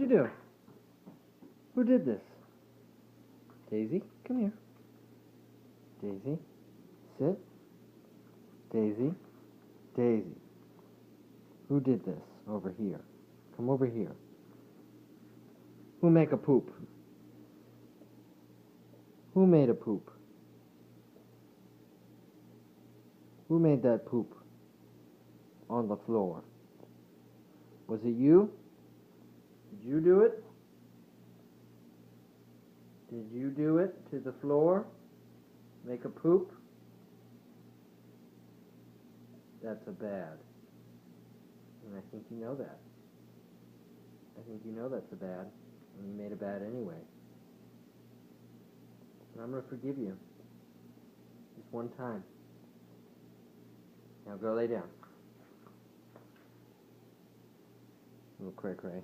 you do? Who did this? Daisy, come here. Daisy, sit. Daisy, Daisy. Who did this over here? Come over here. Who make a poop? Who made a poop? Who made that poop on the floor? Was it you? Did you do it? Did you do it to the floor? Make a poop? That's a bad. And I think you know that. I think you know that's a bad. And you made a bad anyway. And I'm going to forgive you. Just one time. Now go lay down. Little cray-cray.